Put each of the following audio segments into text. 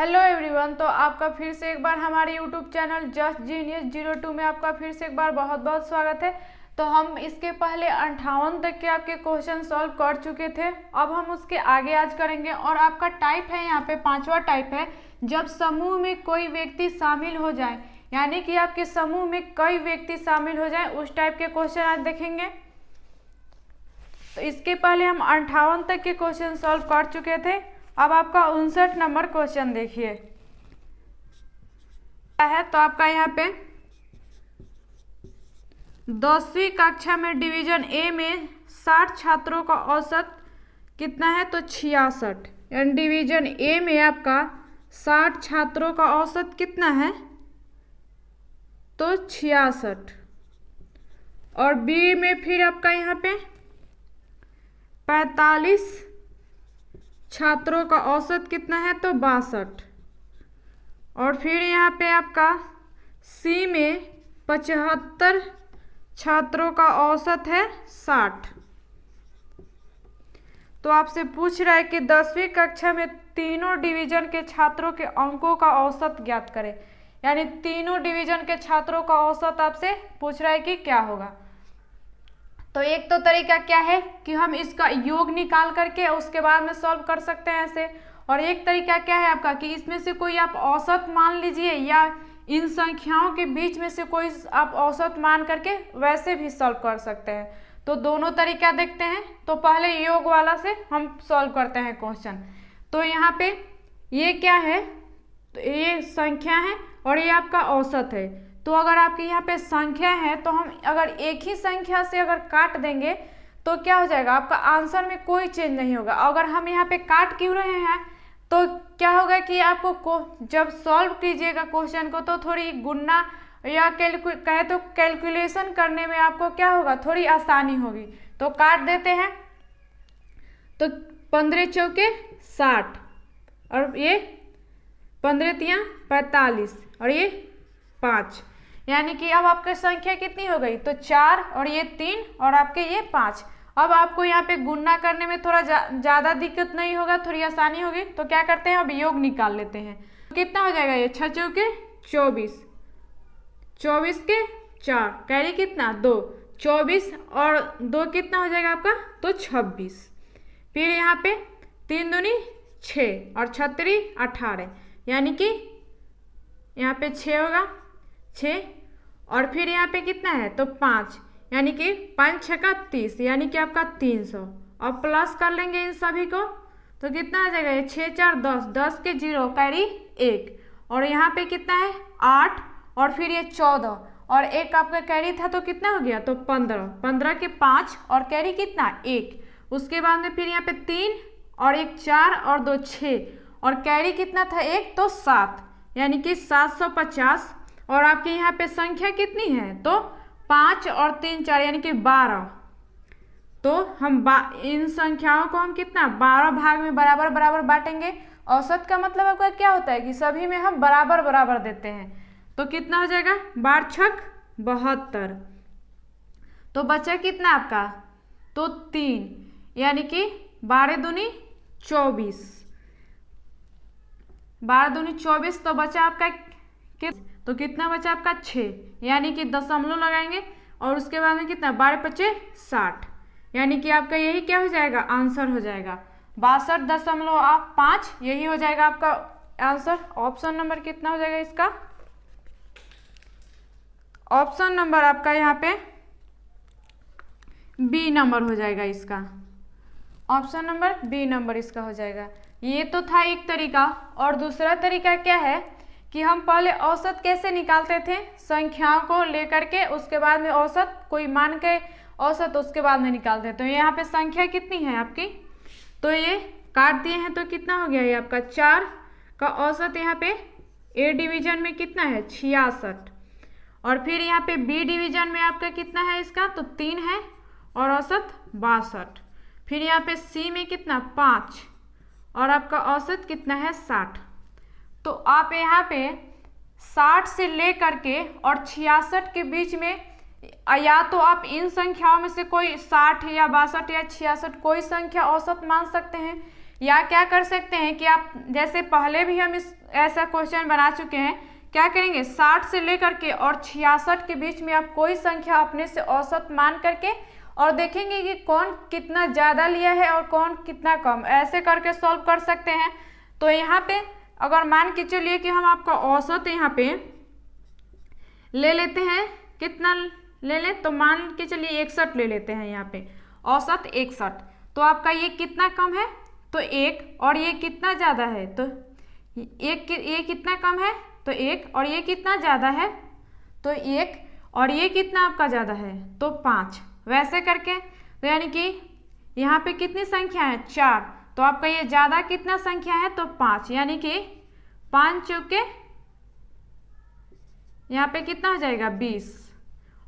Hello everyone. तो आपका फिर से एक बार हमारे यूट्यूब चैनल जस्ट जीनियस 02 में आपका फिर से एक बार बहुत बहुत स्वागत है। तो हम इसके पहले 58 तक के आपके क्वेश्चन सॉल्व कर चुके थे। अब हम उसके आगे आज करेंगे और आपका टाइप है यहाँ पे पांचवा टाइप है, जब समूह में कोई व्यक्ति शामिल हो जाए, यानी कि आपके समूह में कई व्यक्ति शामिल हो जाए, उस टाइप के क्वेश्चन आज देखेंगे। तो इसके पहले हम 58 तक के क्वेश्चन सॉल्व कर चुके थे। अब आपका 59 नंबर क्वेश्चन देखिए है। तो आपका यहाँ पे 10वीं कक्षा में डिवीजन ए में 60 छात्रों का औसत कितना है? तो 66। यानी डिवीजन ए में आपका 60 छात्रों का औसत कितना है? तो 66। और बी में फिर आपका यहाँ पे 45 छात्रों का औसत कितना है? तो 62। और फिर यहाँ पे आपका सी में 75 छात्रों का औसत है 60। तो आपसे पूछ रहा है कि 10वीं कक्षा में तीनों डिवीजन के छात्रों के अंकों का औसत ज्ञात करें। यानी तीनों डिवीजन के छात्रों का औसत आपसे पूछ रहा है कि क्या होगा। तो एक तो तरीका क्या है कि हम इसका योग निकाल करके उसके बाद में सॉल्व कर सकते हैं ऐसे। और एक तरीका क्या है आपका कि इसमें से कोई आप औसत मान लीजिए, या इन संख्याओं के बीच में से कोई आप औसत मान करके वैसे भी सॉल्व कर सकते हैं। तो दोनों तरीका देखते हैं। तो पहले योग वाला से हम सॉल्व करते हैं क्वेश्चन। तो यहाँ पे ये क्या है? तो ये संख्या है और ये आपका औसत है। तो अगर आपकी यहाँ पे संख्या है तो हम अगर एक ही संख्या से अगर काट देंगे तो क्या हो जाएगा? आपका आंसर में कोई चेंज नहीं होगा। अगर हम यहाँ पे काट क्यों रहे हैं तो क्या होगा कि आपको जब सॉल्व कीजिएगा क्वेश्चन को तो थोड़ी गुणा या कहे तो कैलकुलेशन करने में आपको क्या होगा? थोड़ी आसानी होगी। तो काट देते हैं। तो 15 चौके 60 और ये 15 तियां 45 और ये 5। यानी कि अब आपकी संख्या कितनी हो गई? तो 4 और ये 3 और आपके ये 5। अब आपको यहाँ पे गुणा करने में थोड़ा ज़्यादा दिक्कत नहीं होगा, थोड़ी आसानी होगी। तो क्या करते हैं, अब योग निकाल लेते हैं। कितना हो जाएगा? ये 6 चौके 24, 24 के 4, कैरी कितना? 2, 24 और 2 कितना हो जाएगा आपका? तो 26। फिर यहाँ पे 3 दूनी 6 और 6 18, यानी कि यहाँ पे 6 होगा 6। और फिर यहाँ पे कितना है? तो 5, यानी कि 5 छक्का 30, यानी कि आपका 300। और प्लस कर लेंगे इन सभी को तो कितना आ जाएगा? ये 6 4 10, 10 के 0 कैरी 1। और यहाँ पे कितना है? 8 और फिर ये 14 और 1 आपका कैरी था तो कितना हो गया? तो 15, 15 के 5 और कैरी कितना? 1। उसके बाद में फिर यहाँ पे 3 और 1 4 और 2 6 और कैरी कितना था? 1, तो 7, यानी कि 750। और आपके यहाँ पे संख्या कितनी है? तो 5 और 3 4, यानी कि 12। तो हम इन संख्याओं को हम कितना 12 भाग में बराबर बराबर बांटेंगे। औसत का मतलब आपका क्या होता है कि सभी में हम बराबर बराबर देते हैं। तो कितना हो जाएगा? 12 छक 72। तो बचा कितना आपका? तो 3, यानी कि 12 दूनी 24, 12 दूनी 24। तो बचा आपका तो कितना बचा आपका? 6, यानी कि दशमलव लगाएंगे और उसके बाद में कितना? 12 पचे 60, यानी कि आपका यही क्या हो जाएगा? आंसर हो जाएगा 62.5। यही हो जाएगा आपका आंसर। ऑप्शन नंबर कितना हो जाएगा इसका? ऑप्शन नंबर आपका यहाँ पे बी नंबर हो जाएगा इसका। ऑप्शन नंबर बी नंबर इसका हो जाएगा। ये तो था एक तरीका। और दूसरा तरीका क्या है कि हम पहले औसत कैसे निकालते थे? संख्याओं को लेकर के उसके बाद में औसत कोई मान के औसत उसके बाद में निकालते हैं। तो यहाँ पे संख्या कितनी है आपकी? तो ये काट दिए हैं तो कितना हो गया? ये आपका 4 का औसत यहाँ पे ए डिवीजन में कितना है? 66। और फिर यहाँ पे बी डिवीजन में आपका कितना है इसका? तो 3 है और औसत 62। फिर यहाँ पे सी में कितना? 5 और आपका औसत कितना है? 60। तो आप यहाँ पे 60 से ले करके और 66 के बीच में या तो आप इन संख्याओं में से कोई 60 या 62 या 66 कोई संख्या औसत मान सकते हैं, या क्या कर सकते हैं कि आप जैसे पहले भी हम इस ऐसा क्वेश्चन बना चुके हैं, क्या करेंगे 60 से लेकर के और 66 के बीच में आप कोई संख्या अपने से औसत मान करके और देखेंगे कि कौन कितना ज़्यादा लिया है और कौन कितना कम, ऐसे करके सॉल्व कर सकते हैं। तो यहाँ पे अगर मान के चलिए कि हम आपका औसत यहाँ पे ले लेते हैं, कितना ले लें, तो मान के चलिए 61 ले लेते हैं, यहाँ पे औसत 61, तो आपका ये कितना कम है तो 1, और ये कितना ज़्यादा है तो ये कितना कम है तो 1, और ये कितना ज़्यादा है तो 1, और ये कितना आपका ज़्यादा है तो 5, वैसे करके। तो यानी कि यहाँ पे कितनी संख्या है 4, तो आपका ये ज़्यादा कितना संख्या है तो 5, यानी कि 5 चौके यहाँ पे कितना हो जाएगा 20,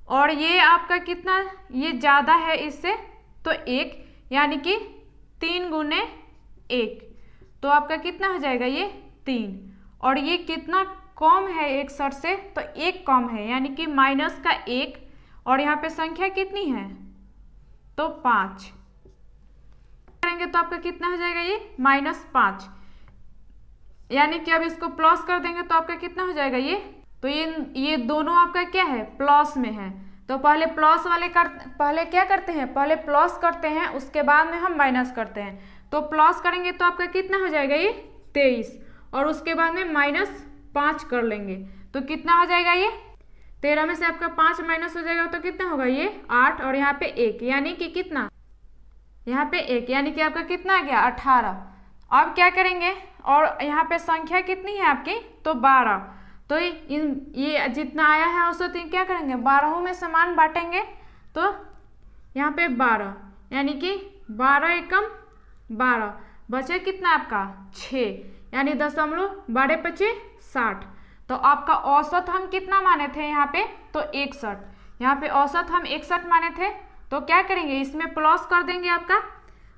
और ये आपका कितना ये ज़्यादा है इससे तो 1, यानी कि 3 गुने 1, तो आपका कितना हो जाएगा ये 3, और ये कितना कम है 61 से तो 1 कम है, यानी कि माइनस का 1, और यहाँ पे संख्या कितनी है तो 5 करेंगे तो आपका कितना हो जाएगा ये -5, यानी कि अब इसको प्लस कर देंगे तो आपका कितना हो जाएगा ये, तो ये दोनों आपका क्या है प्लस में है। तो पहले प्लस वाले पहले क्या करते हैं, पहले प्लस करते हैं उसके बाद में हम माइनस करते हैं। तो प्लस करेंगे तो आपका कितना हो जाएगा ये 23, और उसके बाद में -5 कर लेंगे तो कितना हो जाएगा ये 13 में से आपका 5 माइनस हो जाएगा तो कितना होगा ये 8, और यहाँ पे 1, यानी कि कितना यहाँ पे 1, यानी कि आपका कितना आ गया 18। अब क्या करेंगे, और यहाँ पे संख्या कितनी है आपकी तो 12, तो ये जितना आया है औसत क्या करेंगे 12 में समान बांटेंगे, तो यहाँ पे 12, यानी कि 12 एकम 12, बचे कितना आपका 6, यानी 0.1225, तो आपका औसत हम कितना माने थे यहाँ पे तो 61, यहाँ पे औसत हम 61 माने थे, तो क्या करेंगे इसमें प्लस कर देंगे आपका,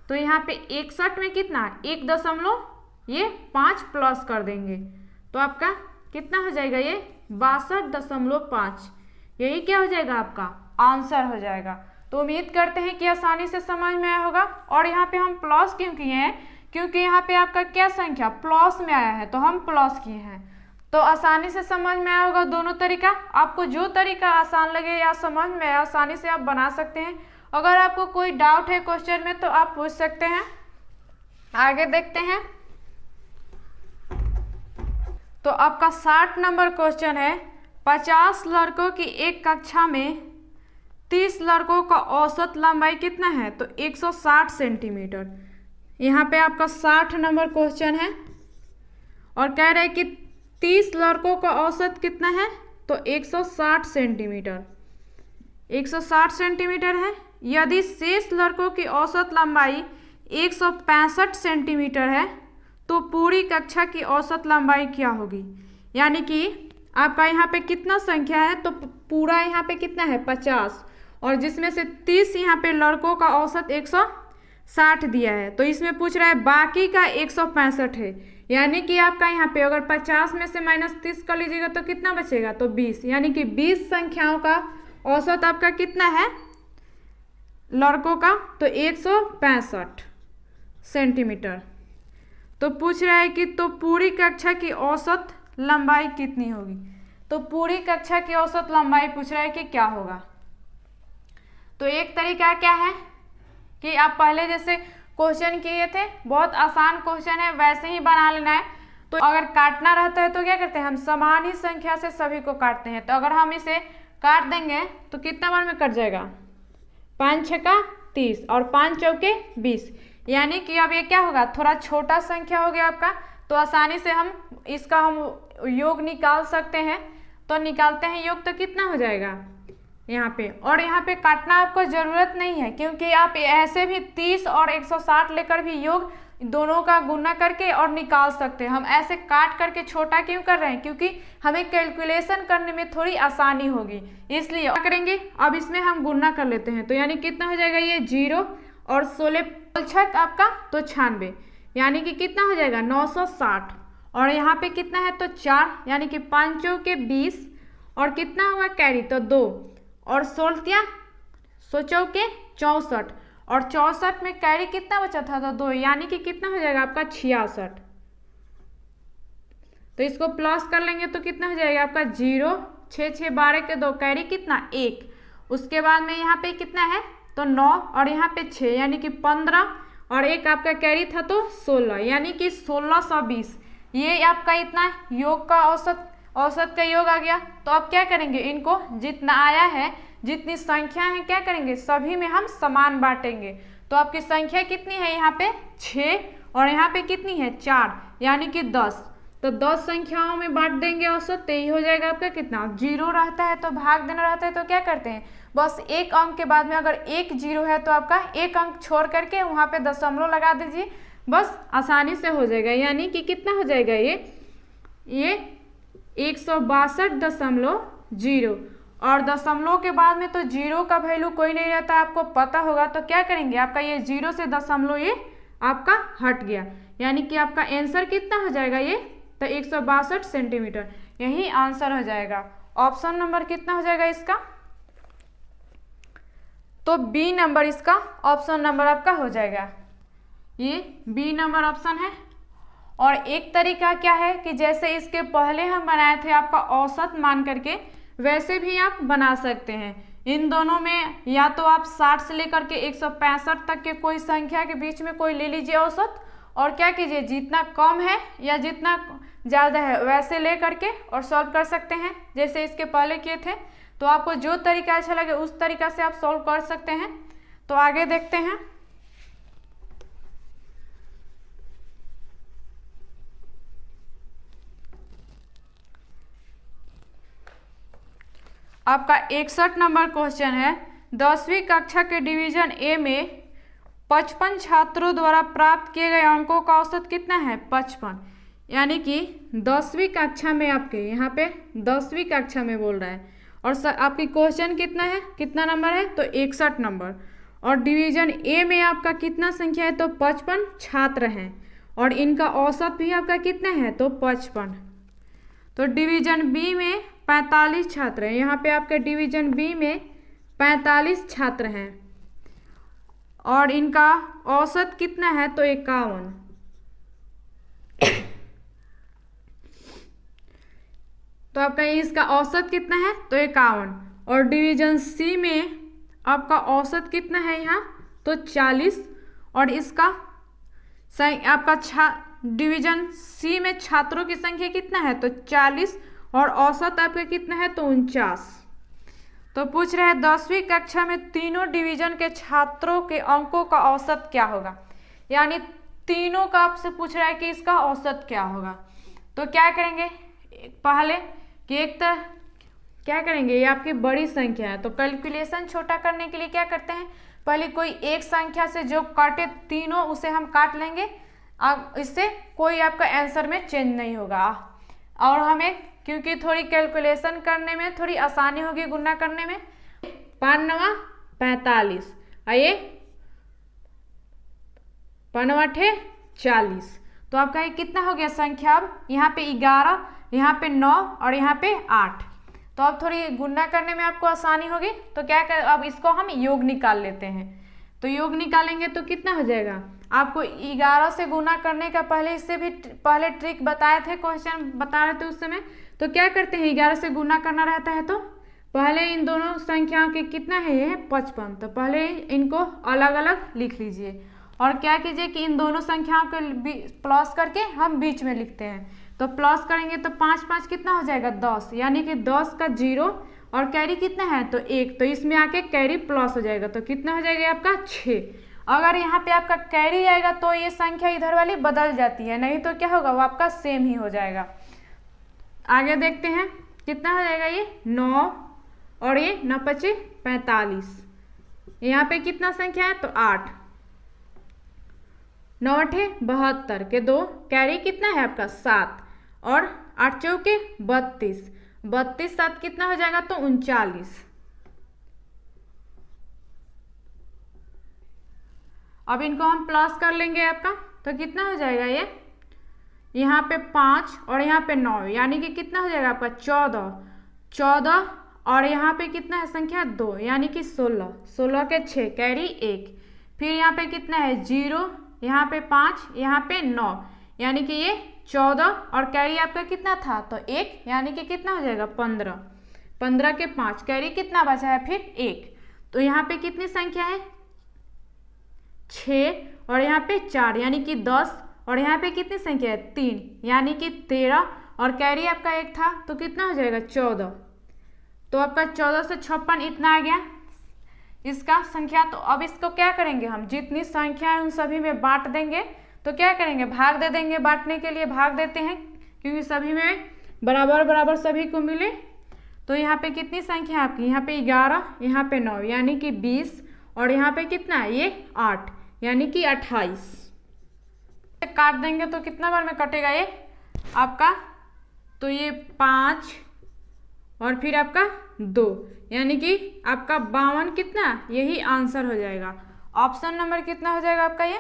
तो यहाँ पे 61 में कितना 1.5 प्लस कर देंगे, तो आपका कितना हो जाएगा ये 62.5, यही क्या हो जाएगा आपका आंसर हो जाएगा। तो उम्मीद करते हैं कि आसानी से समझ में आया होगा। और यहाँ पे हम प्लस क्यों किए हैं, क्योंकि यहाँ पे आपका क्या संख्या प्लस में आया है तो हम प्लस किए हैं, तो आसानी से समझ में आया होगा दोनों तरीका। आपको जो तरीका आसान लगे या समझ में आए आसानी से आप बना सकते हैं। अगर आपको कोई डाउट है क्वेश्चन में तो आप पूछ सकते हैं। आगे देखते हैं, तो आपका 60 नंबर क्वेश्चन है, 50 लड़कों की एक कक्षा में 30 लड़कों का औसत लंबाई कितना है तो 160 सेंटीमीटर। यहाँ पे आपका 60 नंबर क्वेश्चन है और कह रहे हैं कि 30 लड़कों का औसत कितना है तो 160 सेंटीमीटर, 160 सेंटीमीटर है। यदि शेष लड़कों की औसत लंबाई 165 सेंटीमीटर है तो पूरी कक्षा की औसत लंबाई क्या होगी। यानी कि आपका यहाँ पे कितना संख्या है तो पूरा यहाँ पे कितना है 50, और जिसमें से 30 यहाँ पे लड़कों का औसत 160 दिया है, तो इसमें पूछ रहा है बाकी का 165 है। यानी कि आपका यहाँ पे अगर 50 में से -30 कर लीजिएगा तो कितना बचेगा तो 20, यानी कि 20 संख्याओं का औसत आपका कितना है लड़कों का तो 165 सेंटीमीटर। तो पूछ रहा है कि तो पूरी कक्षा की औसत लंबाई कितनी होगी, तो पूरी कक्षा की औसत लंबाई पूछ रहा है कि क्या होगा। तो एक तरीका क्या है कि आप पहले जैसे क्वेश्चन किए थे, बहुत आसान क्वेश्चन है, वैसे ही बना लेना है। तो अगर काटना रहता है तो क्या करते हैं हम समान ही संख्या से सभी को काटते हैं। तो अगर हम इसे काट देंगे तो कितना बार में कट जाएगा 5 छक्का 30 और 5 चौके 20, यानी कि अब ये क्या होगा थोड़ा छोटा संख्या हो गया आपका, तो आसानी से हम इसका योग निकाल सकते हैं। तो निकालते हैं योग तो कितना हो जाएगा यहाँ पे, और यहाँ पे काटना आपको ज़रूरत नहीं है क्योंकि आप ऐसे भी 30 और 160 लेकर भी योग दोनों का गुना करके और निकाल सकते हैं। हम ऐसे काट करके छोटा क्यों कर रहे हैं, क्योंकि हमें कैलकुलेशन करने में थोड़ी आसानी होगी, इसलिए क्या करेंगे अब इसमें हम गुना कर लेते हैं। तो यानी कितना हो जाएगा ये 0 और 16 आपका तो 96, यानी कि कितना हो जाएगा 960, और यहाँ पे कितना है तो 4, यानी कि 5 चौके 20 और कितना हुआ कैरी तो 2 और 16 चौके 64, और 64 में कैरी कितना बचा था? तो 2, यानी कि कितना हो जाएगा आपका 66। तो इसको प्लस कर लेंगे तो कितना हो जाएगा आपका 0, 6 6 12 के 2, कैरी कितना 1। उसके बाद में यहाँ पे कितना है? तो 9 और यहाँ पे 6 यानी कि 15 और एक आपका कैरी था तो 16, यानी कि 1620। ये आपका इतना योग का औसत का योग आ गया। तो अब क्या करेंगे, इनको जितना आया है, जितनी संख्या है क्या करेंगे, सभी में हम समान बांटेंगे। तो आपकी संख्या कितनी है यहाँ पे 6 और यहाँ पे कितनी है 4, यानी कि 10। तो 10 संख्याओं में बांट देंगे औसत, तो यही हो जाएगा आपका कितना, 0 रहता है तो भाग देना रहता है तो क्या करते हैं, बस एक अंक के बाद में अगर 1 0 है तो आपका एक अंक छोड़ करके वहाँ पे दशमलव लगा दीजिए, बस आसानी से हो जाएगा। यानी कि कितना हो जाएगा ये 162.0 और दशमलव के बाद में तो 0 का वैल्यू कोई नहीं रहता, आपको पता होगा। तो क्या करेंगे, आपका ये 0 से दशमलव ये आपका हट गया, यानी कि आपका आंसर कितना हो जाएगा ये, तो 162 सेंटीमीटर, यही आंसर हो जाएगा। ऑप्शन नंबर कितना हो जाएगा इसका, तो बी नंबर इसका ऑप्शन नंबर आपका हो जाएगा, ये बी नंबर ऑप्शन है। और एक तरीका क्या है कि जैसे इसके पहले हम बनाए थे आपका औसत मान करके, वैसे भी आप बना सकते हैं। इन दोनों में या तो आप 60 से लेकर के 165 तक के कोई संख्या के बीच में कोई ले लीजिए औसत, और क्या कीजिए, जितना कम है या जितना ज़्यादा है वैसे ले करके और सॉल्व कर सकते हैं, जैसे इसके पहले किए थे। तो आपको जो तरीका अच्छा लगे उस तरीका से आप सॉल्व कर सकते हैं। तो आगे देखते हैं। आपका 61 नंबर क्वेश्चन है, 10वीं कक्षा के डिवीजन ए में 55 छात्रों द्वारा प्राप्त किए गए अंकों का औसत कितना है 55, यानी कि 10वीं कक्षा में, आपके यहाँ पे 10वीं कक्षा में बोल रहा है। और आपकी क्वेश्चन कितना है, कितना नंबर है, तो 61 नंबर। और डिवीजन ए में आपका कितना संख्या है, तो 55 छात्र हैं और इनका औसत भी आपका कितना है, तो 55। तो डिवीजन बी में 45 छात्र हैं, यहाँ पे आपके डिवीजन बी में 45 छात्र हैं और इनका औसत कितना है, तो 51। तो आपका इसका औसत कितना है, तो 51। और डिवीजन सी में आपका औसत कितना है यहाँ, तो 40। और इसका आपका डिवीजन सी में छात्रों की संख्या कितना है, तो 40 और औसत आपका कितना है, तो 49। तो पूछ रहे हैं 10वीं कक्षा में तीनों डिवीजन के छात्रों के अंकों का औसत क्या होगा, यानी तीनों का आपसे पूछ रहा है कि इसका औसत क्या होगा। तो क्या करेंगे, पहले कि एक तो क्या करेंगे, ये आपकी बड़ी संख्या है तो कैलकुलेशन छोटा करने के लिए क्या करते हैं, पहले कोई एक संख्या से जो काटे तीनों उसे हम काट लेंगे, अब इससे कोई आपका आंसर में चेंज नहीं होगा। और हमें क्योंकि थोड़ी कैलकुलेशन करने में थोड़ी आसानी होगी गुणा करने में, 5 9 45, आइए 5 9 40। तो आपका ये कितना हो गया संख्या, अब यहाँ पे 11, यहाँ पे 9 और यहाँ पे 8। तो अब थोड़ी गुणा करने में आपको आसानी होगी। तो क्या कर, अब इसको हम योग निकाल लेते हैं। तो योग निकालेंगे तो कितना हो जाएगा, आपको 11 से गुणा करने का पहले इससे भी पहले ट्रिक बताए थे, क्वेश्चन बता रहे थे उस समय। तो क्या करते हैं, 11 से गुणा करना रहता है तो पहले इन दोनों संख्याओं के कितना है, ये 55। तो पहले इनको अलग अलग लिख लीजिए और क्या कीजिए कि इन दोनों संख्याओं को प्लस करके हम बीच में लिखते हैं। तो प्लस करेंगे तो 5 5 कितना हो जाएगा 10, यानी कि 10 का 0 और कैरी कितना है, तो 1। तो इसमें आके कैरी प्लस हो जाएगा, तो कितना हो जाएगा आपका 6। अगर यहाँ पे आपका कैरी आएगा तो ये संख्या इधर वाली बदल जाती है, नहीं तो क्या होगा, वो आपका सेम ही हो जाएगा। आगे देखते हैं कितना हो जाएगा, ये 9 और ये 9 5 45। यहाँ पे कितना संख्या है, तो 8। 9 8 72 के 2, कैरी कितना है आपका 7 और 8 चौके 32, 32 7 कितना हो जाएगा, तो 39। अब इनको हम प्लस कर लेंगे आपका, तो कितना हो जाएगा, ये यहाँ पे 5 और यहाँ पे 9, यानी कि कितना हो जाएगा आपका 14 14 और यहाँ पे कितना है संख्या 2, यानी कि 16 16 के 6, कैरी 1, फिर यहाँ पे कितना है 0, यहाँ पे 5, यहाँ पे 9, यानी कि ये 14 और कैरी आपका कितना था तो 1, यानी कि कितना हो जाएगा 15। 15 के 5 कैरी कितना बचा है फिर 1। तो यहाँ पे कितनी संख्या है 6 और यहाँ पे 4 यानी कि 10 और यहाँ पे कितनी संख्या है 3 यानी कि 13 और कैरी आपका 1 था तो कितना हो जाएगा 14। तो आपका 14 से 56 इतना आ गया इसका संख्या। तो अब इसको क्या करेंगे हम जितनी संख्या है उन सभी में बांट देंगे। तो क्या करेंगे भाग दे देंगे, बांटने के लिए भाग देते हैं क्योंकि सभी में बराबर बराबर सभी को मिले। तो यहाँ पे कितनी संख्या है आपकी, यहाँ पे 11, यहाँ पे 9 यानी कि 20 और यहाँ पे कितना है ये 8 यानी कि 28। काट देंगे तो कितना बार में कटेगा ये आपका, तो ये 5 और फिर आपका 2 यानी कि आपका 52 कितना यही आंसर हो जाएगा। ऑप्शन नंबर कितना हो जाएगा आपका ये,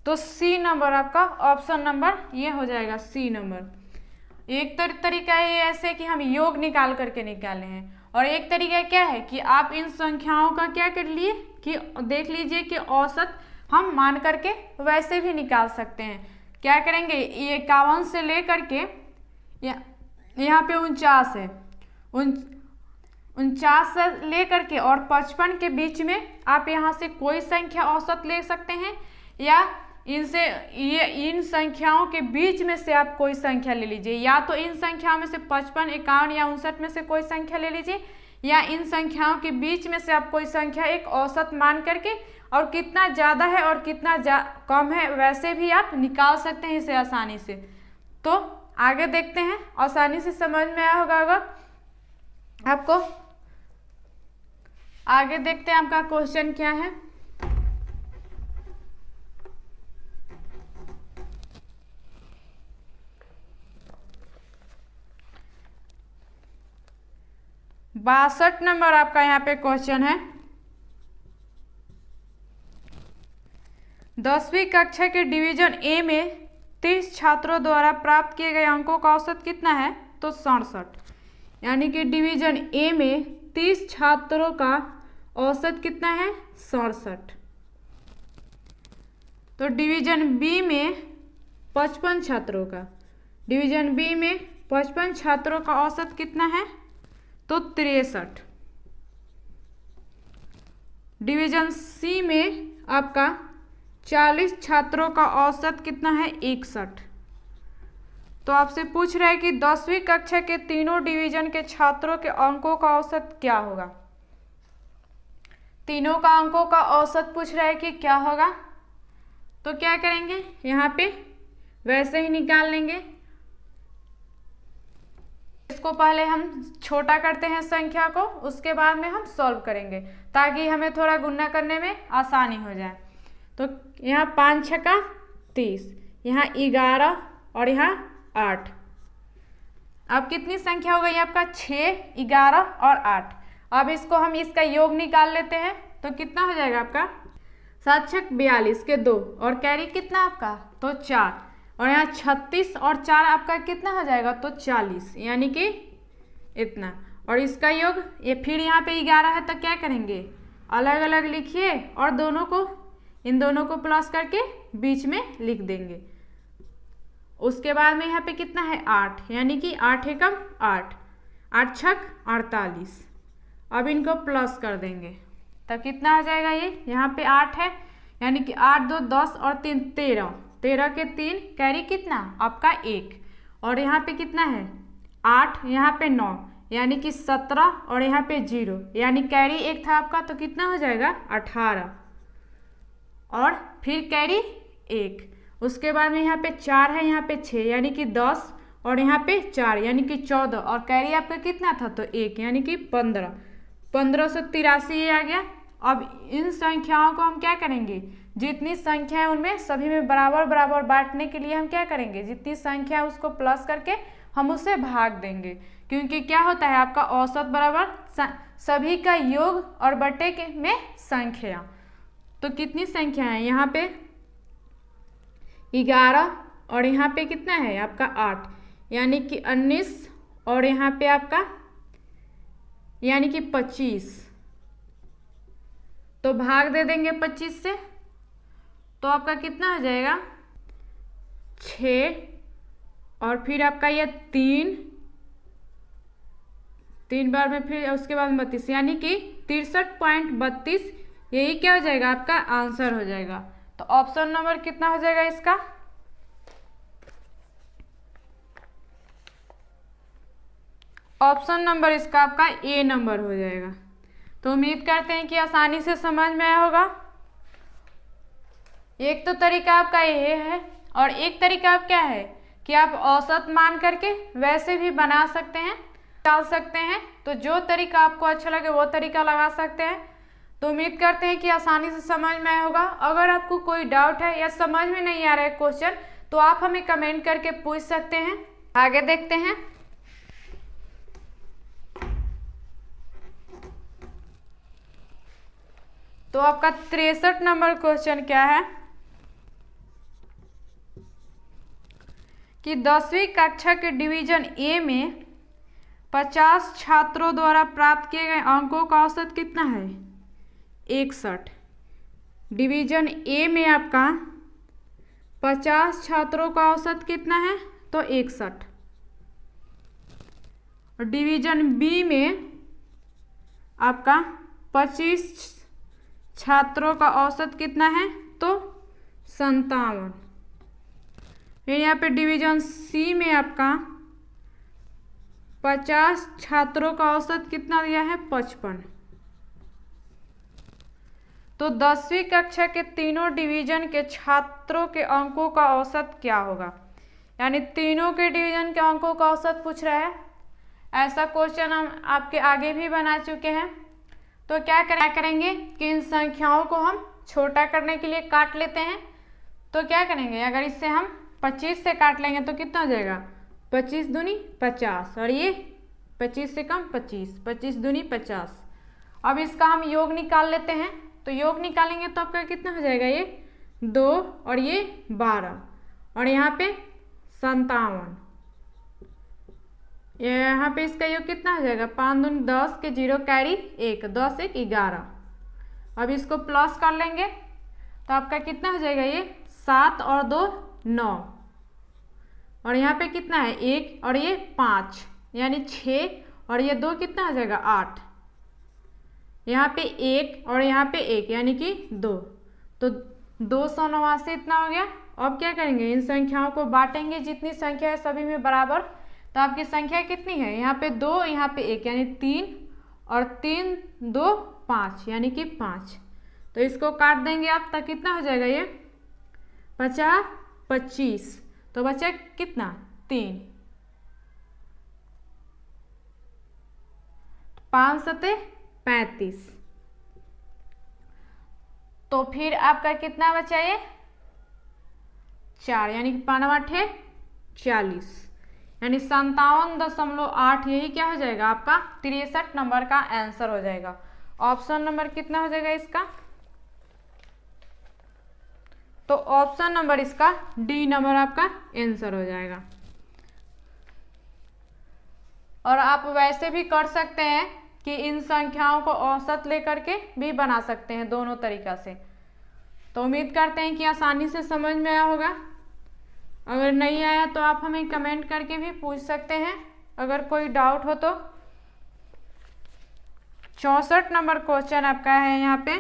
तो सी नंबर आपका ऑप्शन नंबर ये हो जाएगा सी नंबर। एक तरीका है ये ऐसे कि हम योग निकाल करके निकाले हैं और एक तरीका क्या है कि आप इन संख्याओं का क्या कर लिए कि देख लीजिए कि औसत हम मान करके वैसे भी निकाल सकते हैं। क्या करेंगे ये 51 से लेकर के यहाँ पे 49 है, 49 से लेकर के और 55 के बीच में आप यहाँ से कोई संख्या औसत ले सकते हैं या इनसे ये इन संख्याओं के बीच में से आप कोई संख्या ले लीजिए, या तो इन संख्याओं में से 55, 51 या 59 में से कोई संख्या ले लीजिए या इन संख्याओं के बीच में से आप कोई संख्या एक औसत मान करके और कितना ज़्यादा है और कितना कम है वैसे भी आप निकाल सकते हैं इसे आसानी से। तो आगे देखते हैं, आसानी से समझ में आया होगा अगर आपको। आगे देखते हैं आपका क्वेश्चन क्या है। बासठ नंबर आपका यहाँ पे क्वेश्चन है। 10वीं कक्षा के डिवीजन ए में 30 छात्रों द्वारा प्राप्त किए गए अंकों का औसत कितना है तो 67, यानी कि डिवीजन ए में 30 छात्रों का औसत कितना है 67। तो डिवीजन बी में 55 छात्रों का, डिवीजन बी में 55 छात्रों का औसत कितना है तो 63। डिवीजन सी में आपका 40 छात्रों का औसत कितना है 61। तो आपसे पूछ रहा है कि 10वीं कक्षा के तीनों डिवीजन के छात्रों के अंकों का औसत क्या होगा। तीनों का अंकों का औसत पूछ रहा है कि क्या होगा। तो क्या करेंगे यहाँ पे वैसे ही निकाल लेंगे। इसको पहले हम छोटा करते हैं संख्या को, उसके बाद में हम सॉल्व करेंगे ताकि हमें थोड़ा गुणा करने में आसानी हो जाए। तो यहाँ 5 छक्का 30, यहाँ 11 और यहाँ 8। अब कितनी संख्या हो गई आपका 6, 11 और 8। अब इसको हम इसका योग निकाल लेते हैं तो कितना हो जाएगा आपका 7 छक 42 के 2 और कैरी कितना आपका तो 4 और यहाँ 36 और 4 आपका कितना हो जाएगा तो 40, यानी कि इतना। और इसका योग ये फिर यहाँ पे 11 है तो क्या करेंगे अलग अलग लिखिए और दोनों को इन दोनों को प्लस करके बीच में लिख देंगे। उसके बाद में यहाँ पे कितना है 8, यानी कि 8 एकम 8, 8 छक 48। अब इनको प्लस कर देंगे तो कितना आ जाएगा ये, यहाँ पे 8 है यानी कि 8 2 10 और 3 13, 13 के 3 कैरी कितना आपका 1 और यहाँ पे कितना है 8, यहाँ पे 9 यानी कि 17 और यहाँ पे 0 यानी कैरी 1 था आपका तो कितना हो जाएगा 18 और फिर कैरी 1। उसके बाद में यहाँ पे 4 है, यहाँ पे 6 यानी कि 10 और यहाँ पे 4 यानी कि 14 और कैरी आपका कितना था तो 1 यानी कि 15। 1583 ये आ गया। अब इन संख्याओं को हम क्या करेंगे जितनी संख्या है उनमें सभी में बराबर बराबर बांटने के लिए हम क्या करेंगे जितनी संख्या है उसको प्लस करके हम उसे भाग देंगे, क्योंकि क्या होता है आपका औसत बराबर सभी का योग और बटे के में संख्या। तो कितनी संख्या है यहाँ पे 11 और यहाँ पे कितना है आपका 8 यानी कि 19 और यहाँ पे आपका यानी कि 25 तो भाग दे देंगे 25 से, तो आपका कितना हो जाएगा 6, और फिर आपका ये 3 बार में, फिर उसके बाद 32, यानी कि 63.32, यही क्या हो जाएगा आपका आंसर हो जाएगा। तो ऑप्शन नंबर कितना हो जाएगा इसका, ऑप्शन नंबर इसका आपका ए नंबर हो जाएगा। तो उम्मीद करते हैं कि आसानी से समझ में आया होगा। एक तो तरीका आपका ये है, और एक तरीका आप क्या है कि आप औसत मान करके वैसे भी बना सकते हैं, डाल सकते हैं। तो जो तरीका आपको अच्छा लगे वो तरीका लगा सकते हैं। तो उम्मीद करते हैं कि आसानी से समझ में आया होगा। अगर आपको कोई डाउट है या समझ में नहीं आ रहा है क्वेश्चन, तो आप हमें कमेंट करके पूछ सकते हैं। आगे देखते हैं। तो आपका 63 नंबर क्वेश्चन क्या है कि 10वीं कक्षा के डिवीजन ए में 50 छात्रों द्वारा प्राप्त किए गए अंकों का औसत कितना है 61। डिवीजन ए में आपका 50 छात्रों का औसत कितना है तो 61। और डिवीजन बी में आपका 25 छात्रों का औसत कितना है तो 57। फिर यहाँ पे डिवीजन सी में आपका 50 छात्रों का औसत कितना दिया है 55। तो 10वीं कक्षा के तीनों डिवीजन के छात्रों के अंकों का औसत क्या होगा, यानी तीनों के डिवीजन के अंकों का औसत पूछ रहा है। ऐसा क्वेश्चन हम आपके आगे भी बना चुके हैं। तो क्या करेंगे कि इन संख्याओं को हम छोटा करने के लिए काट लेते हैं। तो क्या करेंगे, अगर इससे हम 25 से काट लेंगे तो कितना हो जाएगा 25 दूनी 50, और ये 25 से कम 25, 25 दूनी 50। अब इसका हम योग निकाल लेते हैं। तो योग निकालेंगे तो आपका कितना हो जाएगा, ये 2 और ये 12, और यहाँ पे 57। यहाँ पे इसका योग कितना हो जाएगा 5 दूनी 10 के 0 कैरी 1, 10 1 11। अब इसको प्लस कर लेंगे तो आपका कितना हो जाएगा, ये 7 और 2 9, और यहाँ पे कितना है 1 और ये 5 यानी 6, और ये 2 कितना हो जाएगा 8। यहाँ पे 1 और यहाँ पे 1 यानी कि 2, तो 289 इतना हो गया। अब क्या करेंगे, इन संख्याओं को बांटेंगे, जितनी संख्या है सभी में बराबर। तो आपकी संख्या कितनी है, यहाँ पे 2 यहाँ पे 1 यानी 3, और 3 2 5 यानी कि 5। तो इसको काट देंगे आप, तब कितना हो जाएगा, ये 50 25, तो बचा कितना 3, 5 सते 35। तो फिर आपका कितना बचा, ये 4 यानी कि 5 8 40, यानी 57.8। यही क्या हो जाएगा आपका 63 नंबर का आंसर हो जाएगा। ऑप्शन नंबर कितना हो जाएगा इसका, तो ऑप्शन नंबर इसका डी नंबर आपका आंसर हो जाएगा। और आप वैसे भी कर सकते हैं कि इन संख्याओं को औसत लेकर के भी बना सकते हैं, दोनों तरीका से। तो उम्मीद करते हैं कि आसानी से समझ में आया होगा। अगर नहीं आया तो आप हमें कमेंट करके भी पूछ सकते हैं अगर कोई डाउट हो तो। 64 नंबर क्वेश्चन आपका है यहाँ पे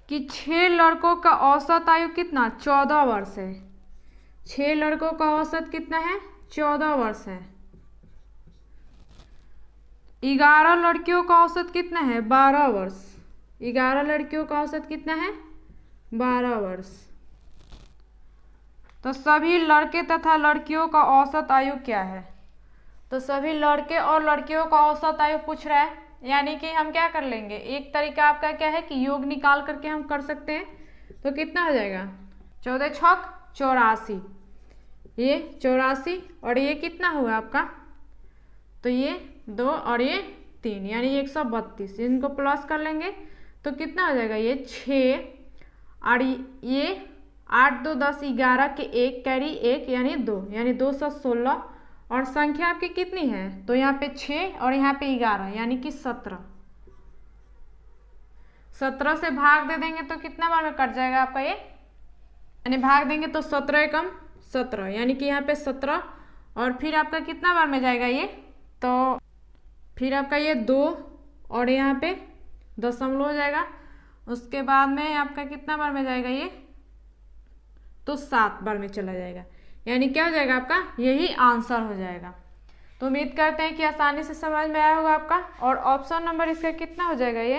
कि 6 लड़कों का औसत आयु कितना 14 वर्ष है। 6 लड़कों का औसत कितना है 14 वर्ष है। 11 लड़कियों का औसत कितना है 12 वर्ष। 11 लड़कियों का औसत कितना है 12 वर्ष। तो सभी लड़के तथा लड़कियों का औसत आयु क्या है, तो सभी लड़के और लड़कियों का औसत आयु पूछ रहा है। यानी कि हम क्या कर लेंगे, एक तरीका आपका क्या है कि योग निकाल करके हम कर सकते हैं। तो कितना हो जाएगा 14 छक 84, ये 84, और ये कितना हुआ आपका, तो ये 2 और ये 3 यानी 132। इनको प्लस कर लेंगे तो कितना हो जाएगा, ये 6 और ये 8 2 10 11 के 1 कैरी 1 यानी 2 यानी 216, और संख्या आपकी कितनी है, तो यहाँ पे 6 और यहाँ पे 11 यानी कि 17। 17 से भाग दे देंगे तो कितना बार में कट जाएगा आपका ये, यानी भाग देंगे तो 17 एकम 17 यानी कि यहाँ पे 17 और फिर आपका कितना बार में जाएगा ये, तो फिर आपका ये 2 और यहाँ पे दशमलव हो जाएगा। उसके बाद में आपका कितना बार में जाएगा ये, तो 7 बार में चला जाएगा, यानी क्या हो जाएगा आपका, यही आंसर हो जाएगा। तो उम्मीद करते हैं कि आसानी से समझ में आया होगा आपका। और ऑप्शन नंबर इसका कितना हो जाएगा ये,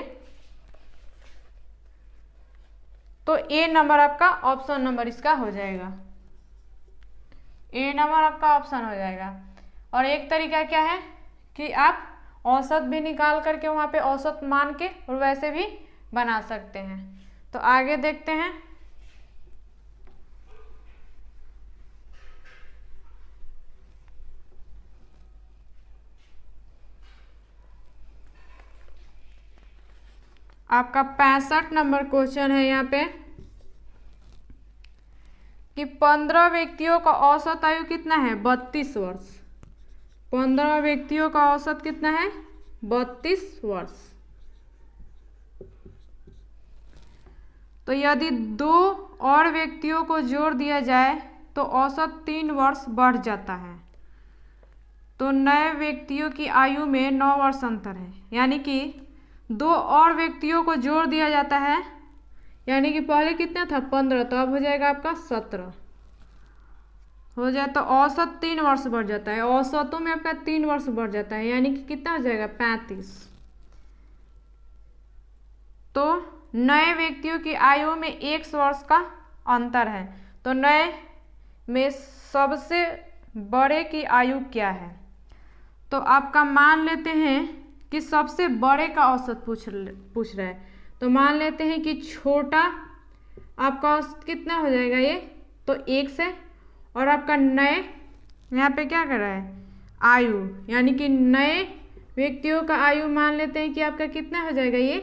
तो ए नंबर आपका ऑप्शन नंबर इसका हो जाएगा, ए नंबर आपका ऑप्शन हो जाएगा। और एक तरीका क्या है कि आप औसत भी निकाल करके वहाँ पे औसत मान के और वैसे भी बना सकते हैं। तो आगे देखते हैं। आपका 65 नंबर क्वेश्चन है यहाँ पे कि 15 व्यक्तियों का औसत आयु कितना है, 32 वर्ष। 15 व्यक्तियों का औसत कितना है, 32 वर्ष। तो यदि 2 और व्यक्तियों को जोड़ दिया जाए तो औसत 3 वर्ष बढ़ जाता है। तो नए व्यक्तियों की आयु में 9 वर्ष अंतर है, यानी कि 2 और व्यक्तियों को जोड़ दिया जाता है, यानी कि पहले कितना था 15, तो अब हो जाएगा आपका 17 हो जाए, तो औसत 3 वर्ष बढ़ जाता है। औसतों में आपका 3 वर्ष बढ़ जाता है, यानी कि कितना हो जाएगा 35। तो नए व्यक्तियों की आयु में 1 वर्ष का अंतर है। तो नए में सबसे बड़े की आयु क्या है, तो आपका मान लेते हैं कि सबसे बड़े का औसत पूछ रहा है। तो मान लेते हैं कि छोटा आपका औसत कितना हो जाएगा ये, तो 1 से, और आपका नए यहाँ पे क्या कर रहा है आयु, यानी कि नए व्यक्तियों का आयु मान लेते हैं कि आपका कितना हो जाएगा ये,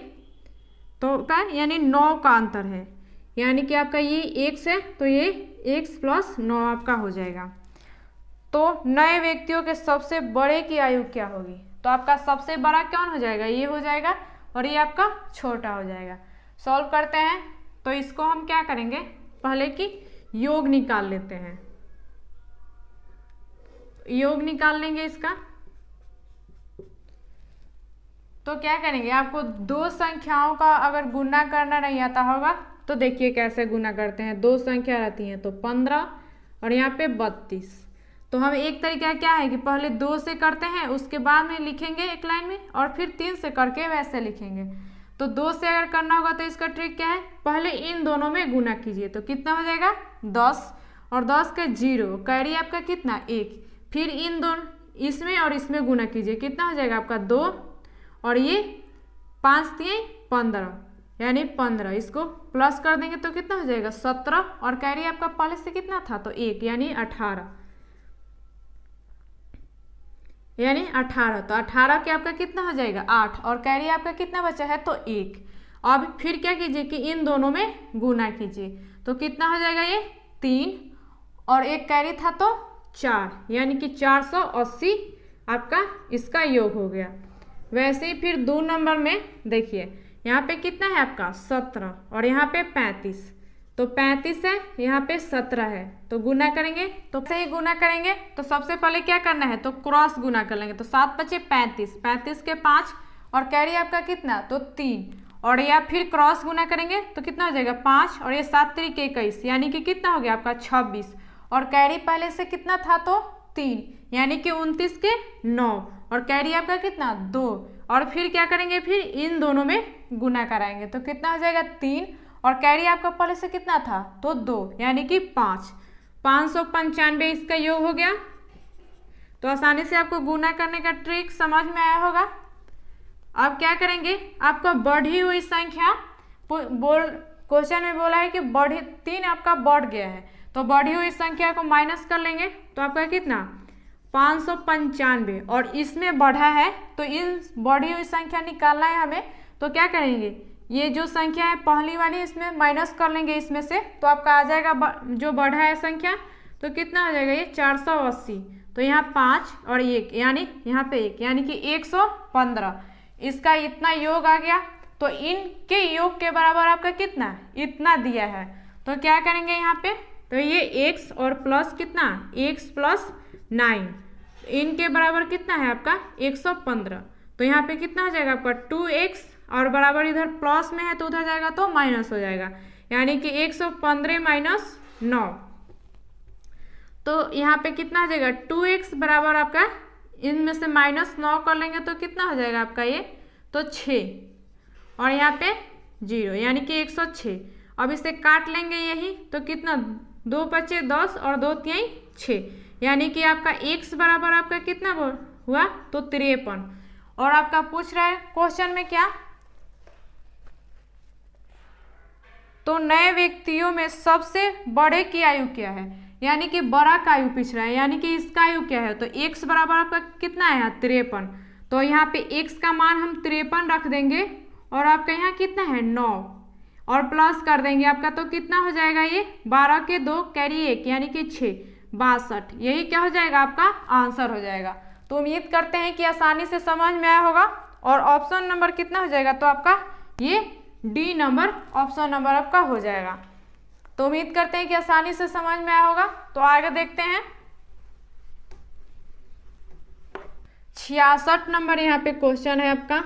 तो का यानी 9 का अंतर है, यानी कि आपका ये 1 से, तो ये x + 9 आपका हो जाएगा। तो नए व्यक्तियों के सबसे बड़े की आयु क्या होगी, तो आपका सबसे बड़ा कौन हो जाएगा, ये हो जाएगा, और ये आपका छोटा हो जाएगा। सॉल्व करते हैं। तो इसको हम क्या करेंगे, पहले कि योग निकाल लेते हैं। योग निकाल लेंगे इसका। तो क्या करेंगे, आपको 2 संख्याओं का अगर गुना करना नहीं आता होगा तो देखिए कैसे गुना करते हैं। 2 संख्या रहती हैं तो 15 और यहाँ पे 32। तो हम एक तरीका क्या है कि पहले 2 से करते हैं, उसके बाद में लिखेंगे एक लाइन में, और फिर 3 से करके वैसे लिखेंगे। तो 2 से अगर करना होगा तो इसका ट्रिक क्या है, पहले इन दोनों में गुना कीजिए। तो कितना हो जाएगा 10 और 10 का 0, कैरी आपका कितना 1, फिर इन दोनों इसमें और इसमें गुना कीजिए, कितना हो जाएगा आपका 2 और ये 5 3 15 यानी 15। इसको प्लस कर देंगे तो कितना हो जाएगा 17, और कैरी आपका पहले से कितना था तो 1 यानी 18, यानी 18। तो 18 के आपका कितना हो जाएगा 8, और कैरी आपका कितना बचा है तो 1। अब फिर क्या कीजिए कि इन दोनों में गुना कीजिए, तो कितना हो जाएगा ये 3 और 1 कैरी था तो 4, यानी कि 480 आपका इसका योग हो गया। वैसे ही फिर 2 नंबर में देखिए, यहाँ पे कितना है आपका 17 और यहाँ पे 35, तो 35 है, यहाँ पे 17 है, तो गुना करेंगे। तो सही गुना करेंगे तो सबसे पहले क्या करना है तो क्रॉस गुना कर लेंगे। तो 7 बचे 35, 35 के 5 और कैरी आपका कितना तो 3, और या फिर क्रॉस गुना करेंगे तो कितना हो जाएगा 5 और ये 7 3 के 21, यानी कि कितना हो गया आपका 26, और कैरी पहले से कितना था तो 3, यानी कि 29 के 9, और कैरी आपका कितना 2, और फिर क्या करेंगे फिर इन दोनों में गुना कराएंगे तो कितना हो जाएगा 3, और कैरी आपका पहले से कितना था तो 2, यानी कि 5, 595 इसका योग हो गया। तो आसानी से आपको गुना करने का ट्रिक समझ में आया होगा। अब क्या करेंगे, आपका बढ़ी हुई संख्या क्वेश्चन में बोला है कि बढ़ी 3 आपका बढ़ गया है, तो बढ़ी हुई संख्या को माइनस कर लेंगे तो आपका कितना 595, और इसमें बढ़ा है तो इन बढ़ी हुई संख्या निकालना है हमें। तो क्या करेंगे, ये जो संख्या है पहली वाली इसमें माइनस कर लेंगे इसमें से, तो आपका आ जाएगा जो बढ़ा है संख्या तो कितना हो जाएगा ये 480। तो यहाँ 5 और 1 यानी यहाँ पे 1 यानी कि 115। इसका इतना योग आ गया, तो इनके योग के बराबर आपका कितना, इतना दिया है। तो क्या करेंगे यहाँ पे, तो ये x और प्लस कितना, x प्लस 9, इनके बराबर कितना है आपका 115। तो यहाँ पे कितना हो जाएगा आपका 2x और बराबर इधर प्लस में है तो उधर जाएगा तो माइनस हो जाएगा, यानी कि 115 माइनस 9। तो यहाँ पे कितना हो जाएगा 2x बराबर आपका, इनमें से माइनस 9 कर लेंगे तो कितना हो जाएगा आपका ये, तो 6 और यहाँ पे 0 यानी कि 106। अब इसे काट लेंगे यही, तो कितना 2 बचे 10 और 2 3 6, यानी कि आपका x बराबर आपका कितना हुआ, तो 53। और आपका पूछ रहा है क्वेश्चन में क्या, तो नए व्यक्तियों में सबसे बड़े की आयु क्या है, यानी कि बड़ा का आयु पूछ रहा है, यानी कि इसका आयु क्या है, तो x बराबर आपका कितना है 53। तो यहाँ पे x का मान हम 53 रख देंगे और आपका यहाँ कितना है 9 और प्लस कर देंगे आपका, तो कितना हो जाएगा ये 12 के 2 कैरी 1 यानी कि 6 62। यही क्या हो जाएगा आपका आंसर हो जाएगा। तो उम्मीद करते हैं कि आसानी से समझ में आया होगा। और ऑप्शन नंबर कितना हो जाएगा, तो आपका ये डी नंबर ऑप्शन नंबर आपका हो जाएगा। तो उम्मीद करते हैं कि आसानी से समझ में आया होगा। तो आगे देखते हैं 66 नंबर यहाँ पे क्वेश्चन है आपका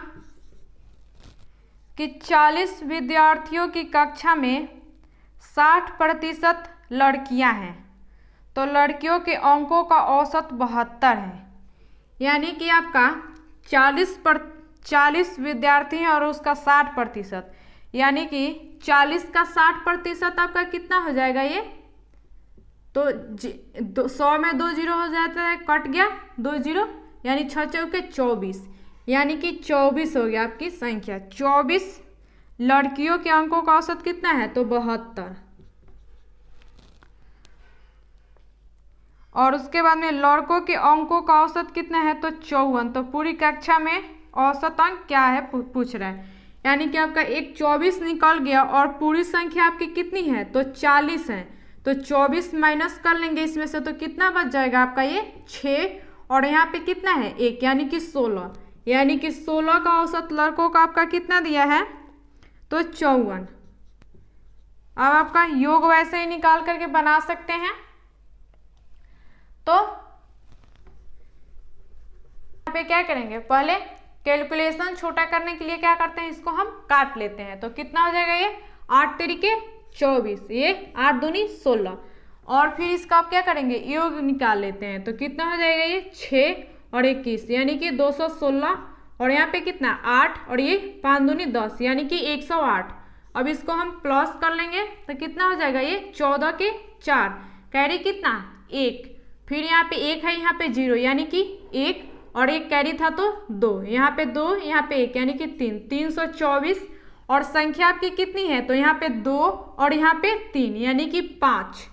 कि 40 विद्यार्थियों की कक्षा में 60% लड़कियां हैं, तो लड़कियों के अंकों का औसत 72 है। यानी कि आपका 40 विद्यार्थी हैं और उसका 60%, यानी कि 40 का 60% आपका कितना हो जाएगा ये, तो 100 में 2 जीरो हो जाता है, कट गया 2 जीरो, यानी 6 चौके 24, यानी कि 24 हो गया आपकी संख्या। 24 लड़कियों के अंकों का औसत कितना है, तो 72। और उसके बाद में लड़कों के अंकों का औसत कितना है, तो 54। तो पूरी कक्षा में औसत अंक क्या है पूछ रहा है, यानी कि आपका एक 24 निकल गया और पूरी संख्या आपकी कितनी है, तो 40 है। तो 24 माइनस कर लेंगे इसमें से, तो कितना बच जाएगा आपका ये 6 और यहाँ पे कितना है 1, यानी कि 16, यानी कि 16 का औसत लड़कों का आपका कितना दिया है, तो 54। अब आपका योग वैसे ही निकाल करके बना सकते हैं। तो यहाँ पे क्या करेंगे, पहले कैलकुलेशन छोटा करने के लिए क्या करते हैं, इसको हम काट लेते हैं। तो कितना हो जाएगा ये 8 तिरिके 24, ये 8 दूनी 16, और फिर इसका आप क्या करेंगे योग निकाल लेते हैं। तो कितना हो जाएगा ये 6 और 21, यानी कि 216, और यहाँ पे कितना 8 और ये 5 दूनी 10, यानी कि 108। अब इसको हम प्लस कर लेंगे तो कितना हो जाएगा ये 14 के 4, कैरी कितना 1, फिर यहाँ पे 1 है, यहाँ पे 0 यानी कि 1 और 1 कैरी था तो 2, यहाँ पे 2, यहाँ पे 1 यानी कि 3, 324। और संख्या आपकी कितनी है, तो यहाँ पे 2 और यहाँ पे 3 यानी कि 5।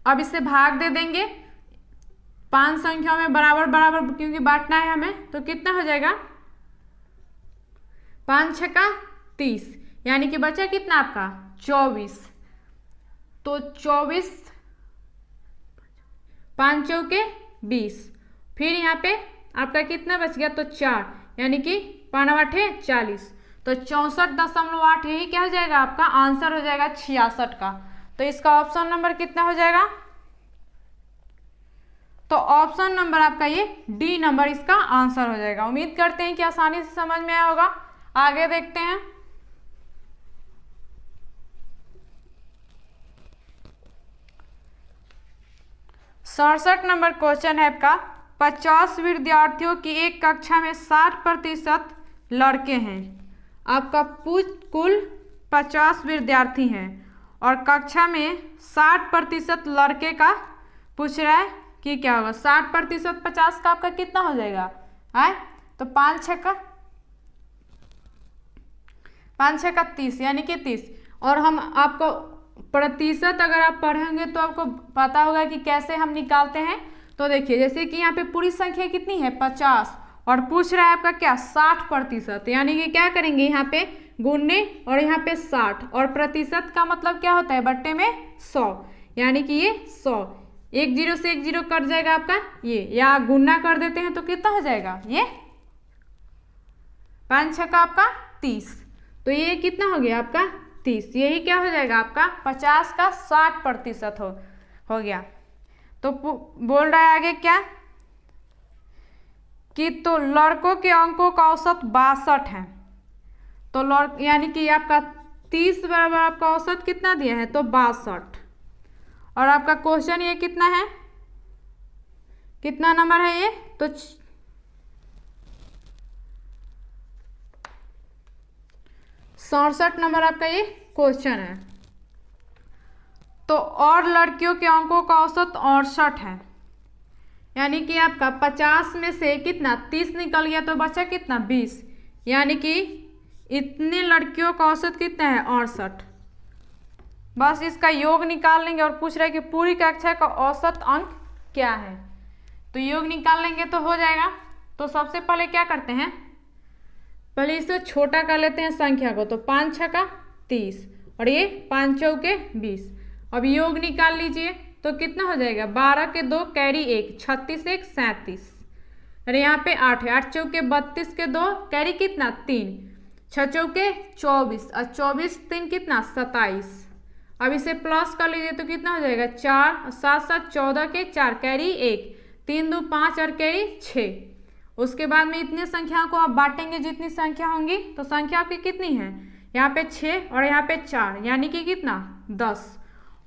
अब इसे भाग दे देंगे 5 संख्याओं में बराबर बराबर, क्योंकि बांटना है हमें। तो कितना हो जाएगा 5 छक्का 30, यानी कि बचा कितना आपका 24। तो 24, 5 चौके 20, फिर यहाँ पे आपका कितना बच गया, तो 4, यानी कि 5 8 40। तो 64.8, यही क्या हो जाएगा आपका आंसर हो जाएगा 66 का। तो इसका ऑप्शन नंबर कितना हो जाएगा, तो ऑप्शन नंबर आपका ये डी नंबर इसका आंसर हो जाएगा। उम्मीद करते हैं कि आसानी से समझ में आया होगा। आगे देखते हैं 67 नंबर क्वेश्चन है आपका 50 विद्यार्थियों की एक कक्षा में 60% लड़के हैं। आपका कुल 50 विद्यार्थी हैं और कक्षा में 60% लड़के का पूछ रहा है कि क्या होगा। 60% 50 का आपका कितना हो जाएगा है, तो 5 छक्का 30 यानी कि 30। और हम आपको प्रतिशत अगर आप पढ़ेंगे तो आपको पता होगा कि कैसे हम निकालते हैं। तो देखिए जैसे कि यहाँ पे पूरी संख्या कितनी है 50 और पूछ रहा है आपका क्या 60%, यानी कि क्या करेंगे यहाँ पे गुणने और यहाँ पे 60, और प्रतिशत का मतलब क्या होता है बट्टे में 100, यानी कि ये 100, एक जीरो से एक जीरो कट जाएगा आपका ये, या गुना कर देते हैं तो कितना हो जाएगा ये 5 छक्का आपका 30, तो ये कितना हो गया आपका 30, यही क्या हो जाएगा आपका 50 का 60% हो गया। तो बोल रहा है आगे क्या कि तो लड़कों के अंकों का औसत 62 है, तो यानी कि आपका 30 बराबर आपका औसत कितना दिया है तो 62, और आपका क्वेश्चन ये कितना है, कितना नंबर है ये तो 67 नंबर आपका ये क्वेश्चन है। तो और लड़कियों के अंकों का औसत 68 है, यानी कि आपका 50 में से कितना 30 निकल गया तो बचा कितना 20, यानी कि इतने लड़कियों का औसत कितना है 68। बस इसका योग निकाल लेंगे और पूछ रहा है कि पूरी कक्षा का औसत अंक क्या है, तो योग निकाल लेंगे तो हो जाएगा। तो सबसे पहले क्या करते हैं, पहले इसे छोटा कर लेते हैं संख्या को, तो 5 छक्का 30 और ये 5 चौके 20। अब योग निकाल लीजिए तो कितना हो जाएगा 12 के 2 कैरी 1, 36 1 37, और यहाँ पे 8 है, 8 चौके 32 के 2 कैरी कितना 3, 6 चौके 24 और 24 3 कितना 27। अब इसे प्लस कर लीजिए तो कितना हो जाएगा 4 7 7 14 के 4 कैरी 1, 3 2 5 और कैरी 6। उसके बाद में इतनी संख्याओं को आप बांटेंगे जितनी संख्या होंगी, तो संख्या आपकी कितनी है यहाँ पे 6 और यहाँ पे 4, यानी कि कितना 10।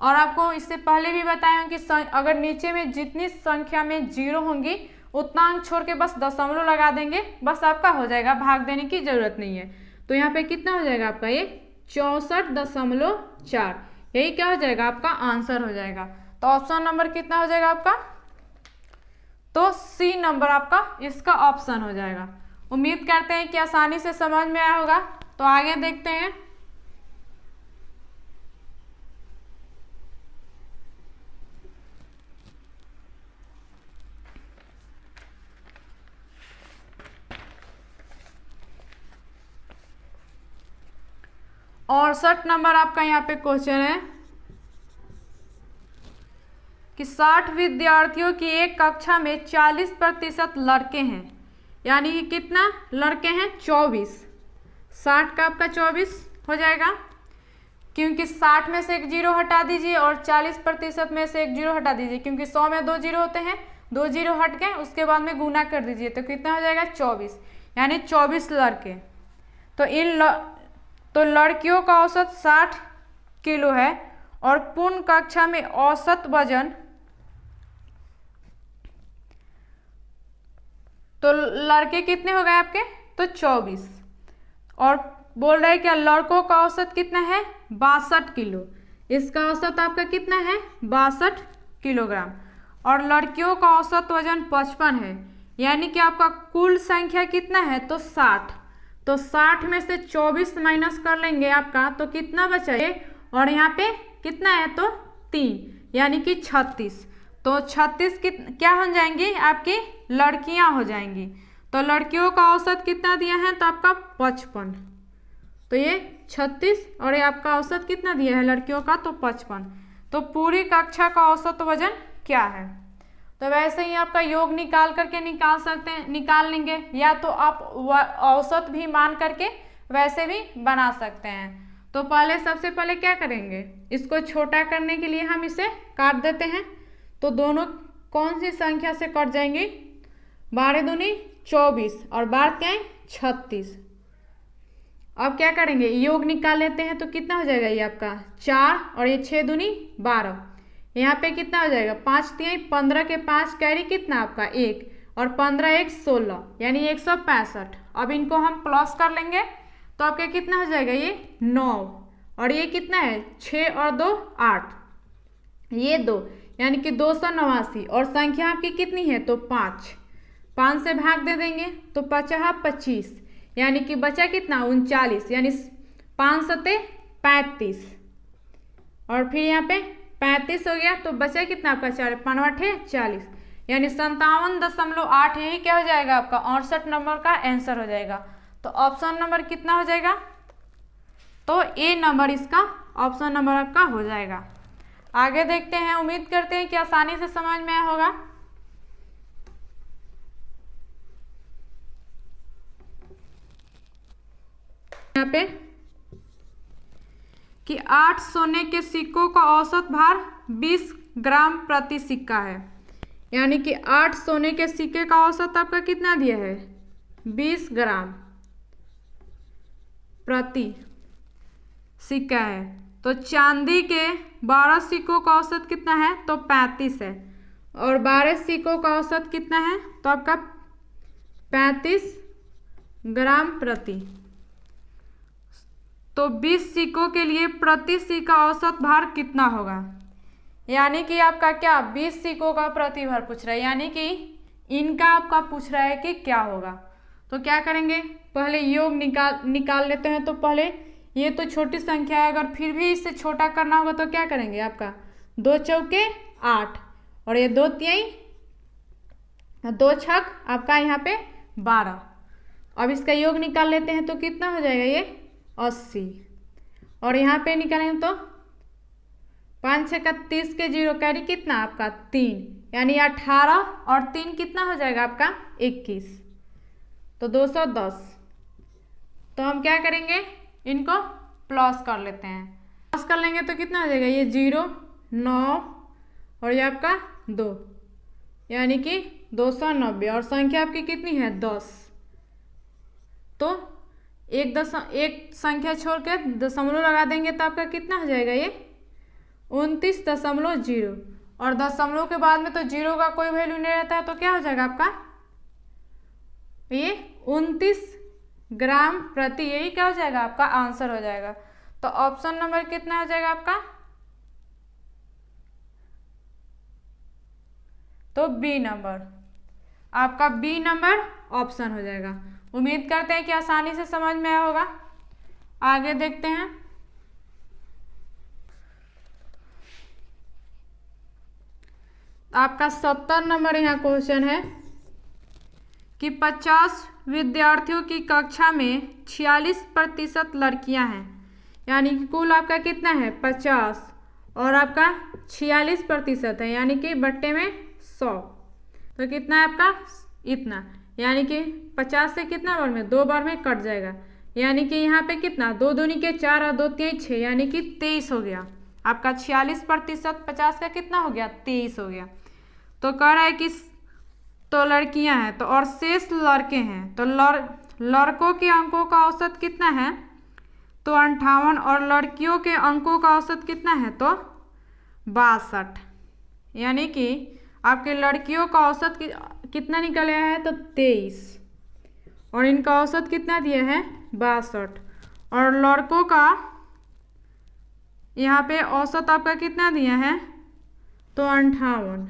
और आपको इससे पहले भी बताया हूँ कि अगर नीचे में जितनी संख्या में जीरो होंगी उतना अंक छोड़ के बस दशमलव लगा देंगे, बस आपका हो जाएगा, भाग देने की जरूरत नहीं है। तो यहाँ पे कितना हो जाएगा आपका ये 64.4, यही क्या हो जाएगा आपका आंसर हो जाएगा। तो ऑप्शन नंबर कितना हो जाएगा आपका, तो सी नंबर आपका इसका ऑप्शन हो जाएगा। उम्मीद करते हैं कि आसानी से समझ में आया होगा। तो आगे देखते हैं। और 68 नंबर आपका यहाँ पे क्वेश्चन है कि 60 विद्यार्थियों की एक कक्षा में 40% लड़के हैं, यानी कि कितना लड़के हैं 24, 60 का आपका 24 हो जाएगा, क्योंकि 60 में से एक जीरो हटा दीजिए और 40% में से एक जीरो हटा दीजिए, क्योंकि 100 में 2 जीरो होते हैं, 2 जीरो हट गए, उसके बाद में गुना कर दीजिए तो कितना हो जाएगा 24, यानी 24 लड़के। तो लड़कियों का औसत 60 किलो है और पूर्ण कक्षा में औसत वजन, तो लड़के कितने हो गए आपके तो 24, और बोल रहे हैं क्या लड़कों का औसत कितना है 62 किलो, इसका औसत आपका कितना है 62 किलोग्राम, और लड़कियों का औसत वजन 55 है, यानी कि आपका कुल संख्या कितना है तो 60। तो 60 में से 24 माइनस कर लेंगे आपका तो कितना बचा है, और यहाँ पे कितना है तो 3, यानी कि 36। तो 36 क्या हो जाएंगी आपकी लड़कियां हो जाएंगी। तो लड़कियों का औसत कितना दिया है तो आपका 55, तो ये 36 और ये आपका औसत कितना दिया है लड़कियों का तो 55। तो पूरी कक्षा का औसत वजन क्या है। तो वैसे ही आपका योग निकाल करके निकाल सकते हैं, निकाल लेंगे, या तो आप औसत भी मान करके वैसे भी बना सकते हैं। तो पहले सबसे पहले क्या करेंगे, इसको छोटा करने के लिए हम इसे काट देते हैं। तो दोनों कौन सी संख्या से कट जाएंगे, 12 दूनी 24 और 12 क्या है 36। अब क्या करेंगे योग निकाल लेते हैं, तो कितना हो जाएगा ये आपका 4 और ये 6 दूनी 12, यहाँ पे कितना हो जाएगा 5 3 15 के 5 कैरी कितना आपका 1 और 15 1 16, यानी 165। अब इनको हम प्लस कर लेंगे तो आपका कितना हो जाएगा ये 9, और ये कितना है 6 और 2 8, ये 2 यानी कि 289, और संख्या आपकी कितनी है तो 5 से भाग दे देंगे तो 5 25, यानी कि बचा कितना 39, यानी 5 सते 35, और फिर यहाँ पे 35 हो गया तो बचा कितना आपका 4 5 40, यानी 57.8, यही क्या हो जाएगा आपका 68 नंबर का आंसर हो जाएगा। तो ऑप्शन नंबर कितना हो जाएगा तो ए नंबर इसका ऑप्शन नंबर आपका हो जाएगा। आगे देखते हैं, उम्मीद करते हैं कि आसानी से समझ में आया होगा। यहाँ पे कि 8 सोने के सिक्कों का औसत भार 20 ग्राम प्रति सिक्का है। यानी कि 8 सोने के सिक्के का औसत आपका कितना दिया है? 20 ग्राम प्रति सिक्का है। तो चांदी के 12 सिक्कों का औसत कितना है? तो 35 है। और 12 सिक्कों का औसत कितना है? तो आपका 35 ग्राम प्रति। तो 20 सिक्कों के लिए प्रति सिक्का औसत भार कितना होगा? यानी कि आपका क्या 20 सिक्कों का प्रति भार पूछ रहा है, यानी कि इनका आपका पूछ रहा है कि क्या होगा। तो क्या करेंगे, पहले योग निकाल लेते हैं। तो पहले ये तो छोटी संख्या है, अगर फिर भी इससे छोटा करना होगा तो क्या करेंगे, आपका 2 चौके 8 और ये 2 तिहाई 2 छक आपका यहाँ पे 12। अब इसका योग निकाल लेते हैं तो कितना हो जाएगा, ये 80। और यहाँ पे निकालेंगे तो 5 6 का 30 के 0 कैरी कितना आपका 3, यानी 18 और 3 कितना हो जाएगा आपका 21। तो 210। तो हम क्या करेंगे, इनको प्लस कर लेते हैं। प्लस कर लेंगे तो कितना हो जाएगा, ये 0 9 और ये आपका 2, यानी कि 290। और संख्या आपकी कितनी है 10। तो एक संख्या छोड़ के दशमलव लगा देंगे तो आपका कितना हो जाएगा, ये 29.0। और दशमलव के बाद में तो 0 का कोई वैल्यू नहीं रहता है, तो क्या हो जाएगा आपका ये 29 ग्राम प्रति, यही क्या हो जाएगा आपका आंसर हो जाएगा। तो ऑप्शन नंबर कितना हो जाएगा आपका, तो बी नंबर, आपका बी नंबर ऑप्शन हो जाएगा। उम्मीद करते हैं कि आसानी से समझ में आया होगा। आगे देखते हैं, आपका 70 नंबर यहाँ क्वेश्चन है कि 50 विद्यार्थियों की कक्षा में 46% लड़कियां हैं। यानी कि कुल आपका कितना है 50 और आपका 46% है, यानी कि बट्टे में 100। तो कितना है आपका इतना, यानी कि 50 से कितना बार में 2 बार में कट जाएगा। यानी कि यहाँ पे कितना 2 दूनी के 4 और 2 तिहाई 6, यानी कि 23 हो गया आपका। 46% 50 का कितना हो गया 23 हो गया। तो कह रहा है कि तो लड़कियां हैं तो और शेष लड़के हैं, तो लड़कों के अंकों का औसत कितना है, तो 58 और लड़कियों के अंकों का औसत कितना है, तो 62। यानी कि आपके लड़कियों का औसत कितना निकल आया है, तो 23 और इनका औसत कितना दिया है 62। और लड़कों का यहाँ पे औसत आपका कितना दिया है, तो 58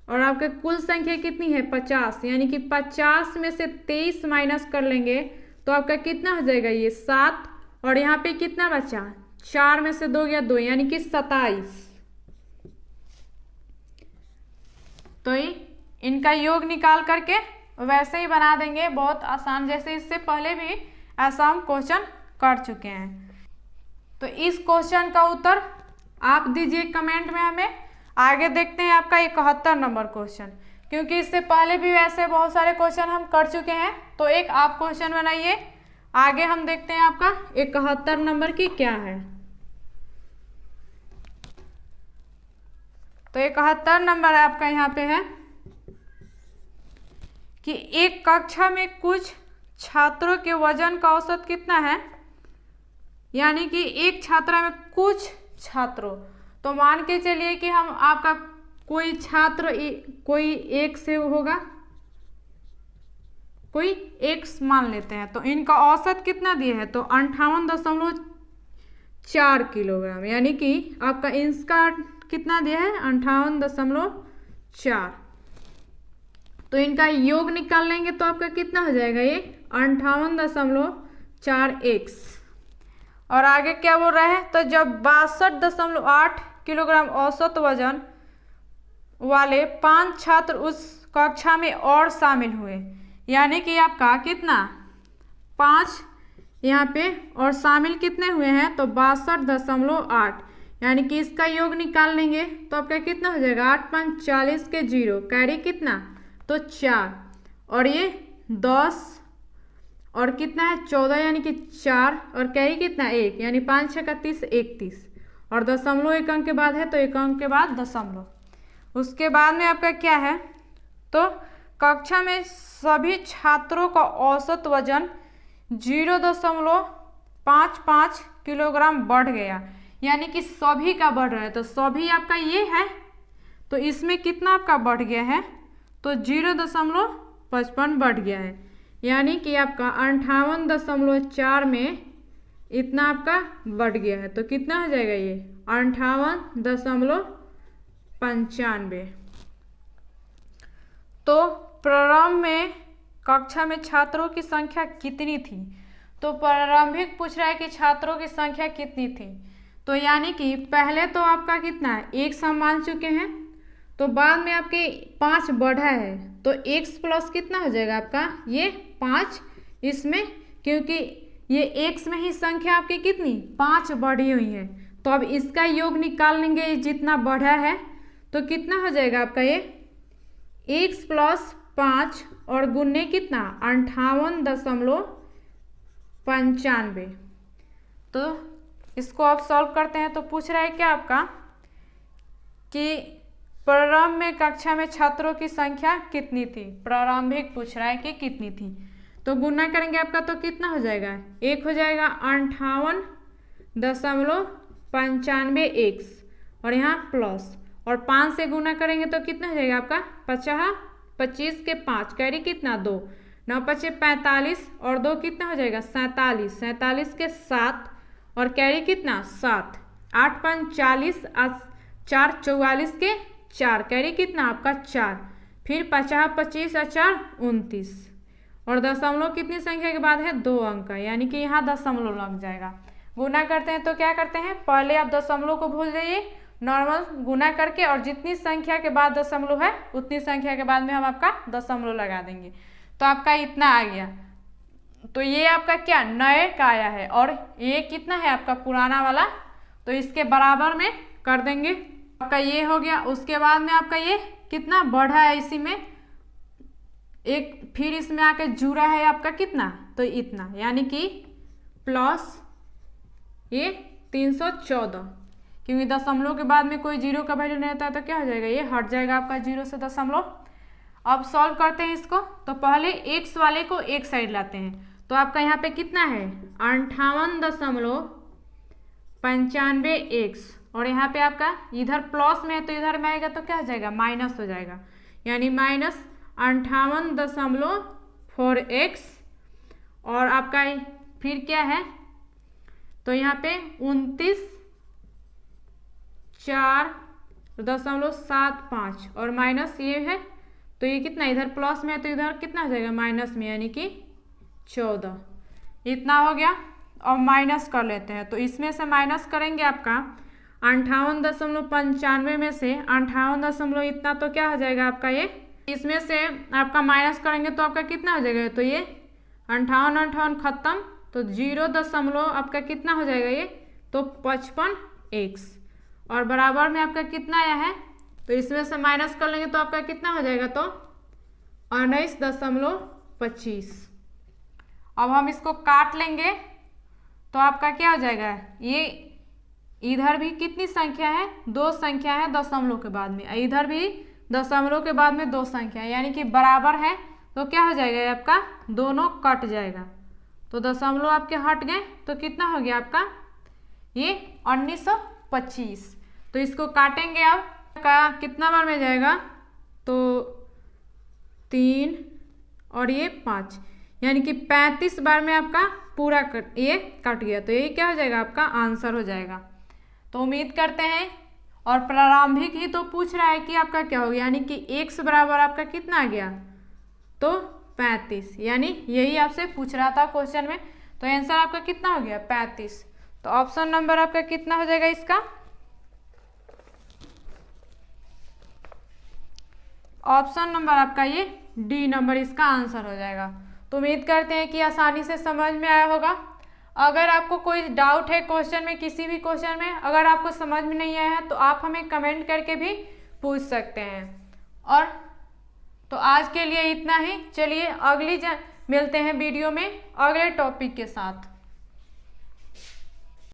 और आपके कुल संख्या कितनी है 50, यानी कि 50 में से 23 माइनस कर लेंगे तो आपका कितना हो जाएगा ये 7। और यहाँ पे कितना बचा 4 में से 2 गया 2, यानी कि 27। तो इनका योग निकाल करके वैसे ही बना देंगे, बहुत आसान, जैसे इससे पहले भी ऐसा हम क्वेश्चन कर चुके हैं। तो इस क्वेश्चन का उत्तर आप दीजिए कमेंट में हमें। आगे देखते हैं आपका 71 नंबर क्वेश्चन, क्योंकि इससे पहले भी वैसे बहुत सारे क्वेश्चन हम कर चुके हैं। तो एक आप क्वेश्चन बनाइए, आगे हम देखते हैं आपका 71 नंबर की क्या है। तो 71 नंबर आपका यहाँ पे है कि एक कक्षा में कुछ छात्रों के वजन का औसत कितना है। यानी कि एक छात्रा में कुछ छात्रों, तो मान के चलिए कि हम आपका कोई छात्र कोई एक से होगा, कोई एक मान लेते हैं, तो इनका औसत कितना दिया है, तो 58.4 किलोग्राम। यानी कि आपका इसका कितना दिया है 58.4। तो इनका योग निकाल लेंगे तो आपका कितना हो जाएगा ये 58.4x। और आगे क्या बोल रहा है, तो जब 62.8 किलोग्राम औसत वजन वाले 5 छात्र उस कक्षा में और शामिल हुए। यानी कि आपका कितना 5 यहाँ पे और शामिल कितने हुए हैं, तो 62.8, यानी कि इसका योग निकाल लेंगे तो आपका कितना हो जाएगा, 8 5 40 के 0, कैरी कितना, तो 4, और ये 10 और कितना है 14 यानी कि 4, और कैरी कितना 1, यानी 5 6 का 30 31, और दशमलव एक अंक के बाद है तो एक अंक के बाद दशमलव। उसके बाद में आपका क्या है, तो कक्षा में सभी छात्रों का औसत वजन 0.55 किलोग्राम बढ़ गया, यानी कि सभी का बढ़ रहा है, तो सभी आपका ये है, तो इसमें कितना आपका बढ़ गया है, तो 0.55 बढ़ गया है, यानी कि आपका 58.4 में इतना आपका बढ़ गया है, तो कितना हो जाएगा ये 58.95। तो प्रारंभ में कक्षा में छात्रों की संख्या कितनी थी, तो प्रारंभिक पूछ रहा है कि छात्रों की संख्या कितनी थी, तो यानी कि पहले तो आपका कितना है 1 सम मान चुके हैं, तो बाद में आपके 5 बढ़ा है, तो x प्लस कितना हो जाएगा आपका ये 5, इसमें क्योंकि ये x में ही संख्या आपकी कितनी 5 बढ़ी हुई है, तो अब इसका योग निकाल लेंगे जितना बढ़ा है, तो कितना हो जाएगा आपका ये x प्लस 5 और गुने कितना 58.95। तो इसको आप सॉल्व करते हैं तो पूछ रहा है क्या आपका कि प्रारंभ में कक्षा में छात्रों की संख्या कितनी थी, प्रारंभिक पूछ रहा है कि कितनी थी, तो गुना करेंगे आपका तो कितना हो जाएगा, एक हो जाएगा 58.95x और यहाँ प्लस, और 5 से गुना करेंगे तो कितना हो जाएगा आपका 25 के 5, कैरी कितना 2, 9 5 45 और 2 कितना हो जाएगा 47, 47 के 7 और कैरी कितना 7, 8 5 40 4 44 के 4, कैरी कितना आपका 4, फिर 50 25 और 4 29, और दशमलव कितनी संख्या के बाद है 2 अंक का, यानी कि यहाँ दशमलव लग जाएगा। गुना करते हैं तो क्या करते हैं, पहले आप दशमलव को भूल जाइए, नॉर्मल गुना करके, और जितनी संख्या के बाद दशमलव है उतनी संख्या के बाद में हम आपका दशमलव लगा देंगे, तो आपका इतना आ गया। तो ये आपका क्या नए का आया है, और ये कितना है आपका पुराना वाला, तो इसके बराबर में कर देंगे, आपका ये हो गया। उसके बाद में आपका ये कितना बढ़ा है, इसी में एक फिर इसमें आके जुड़ा है आपका कितना, तो इतना, यानी कि प्लस ये 314, क्योंकि दशमलव के बाद में कोई जीरो का वैल्यू नहीं रहता है तो क्या हो जाएगा, ये हट जाएगा आपका 0 से दशमलव। अब सॉल्व करते हैं इसको, तो पहले x वाले को एक साइड लाते हैं, तो आपका यहाँ पे कितना है 58.95x, और यहाँ पे आपका इधर प्लस में है तो इधर में आएगा तो क्या हो जाएगा माइनस हो जाएगा, यानी -58.4x, और आपका फिर क्या है, तो यहाँ पे 29.475 और माइनस ये है, तो ये कितना इधर प्लस में है तो इधर कितना हो जाएगा माइनस में, यानी कि 14, इतना हो गया। अब माइनस कर लेते हैं, तो इसमें से माइनस करेंगे आपका 58.95 में से 58 इतना, तो क्या हो जाएगा आपका ये, इसमें से आपका माइनस करेंगे तो आपका कितना हो जाएगा, तो ये 58 खत्म, तो 0 आपका कितना हो जाएगा ये, तो 55x, और बराबर में आपका कितना आया है, तो इसमें से माइनस कर लेंगे तो आपका कितना हो जाएगा, तो 19.25। अब हम इसको काट लेंगे तो आपका क्या हो जाएगा, ये इधर भी कितनी संख्या है, 2 संख्या है दशमलव के बाद में, इधर भी दशमलव के बाद में 2 संख्या है, यानी कि बराबर है, तो क्या हो जाएगा आपका दोनों कट जाएगा, तो दशमलव आपके हट गए, तो कितना हो गया आपका ये 1925। तो इसको काटेंगे अब का कितना बार में जाएगा, तो 3 और ये 5, यानी कि 35 बार में आपका पूरा ये कट गया, तो ये क्या हो जाएगा आपका आंसर हो जाएगा। तो उम्मीद करते हैं, और प्रारंभिक ही तो पूछ रहा है कि आपका क्या हो गया, यानी कि x बराबर आपका कितना आ गया, तो 35, यानी यही आपसे पूछ रहा था क्वेश्चन में, तो आंसर आपका कितना हो गया 35। तो ऑप्शन नंबर आपका कितना हो जाएगा इसका, ऑप्शन नंबर आपका ये डी नंबर इसका आंसर हो जाएगा। तो उम्मीद करते हैं कि आसानी से समझ में आया होगा। अगर आपको कोई डाउट है क्वेश्चन में, किसी भी क्वेश्चन में अगर आपको समझ में नहीं आया है तो आप हमें कमेंट करके भी पूछ सकते हैं। और तो आज के लिए इतना ही। चलिए मिलते हैं वीडियो में अगले टॉपिक के साथ।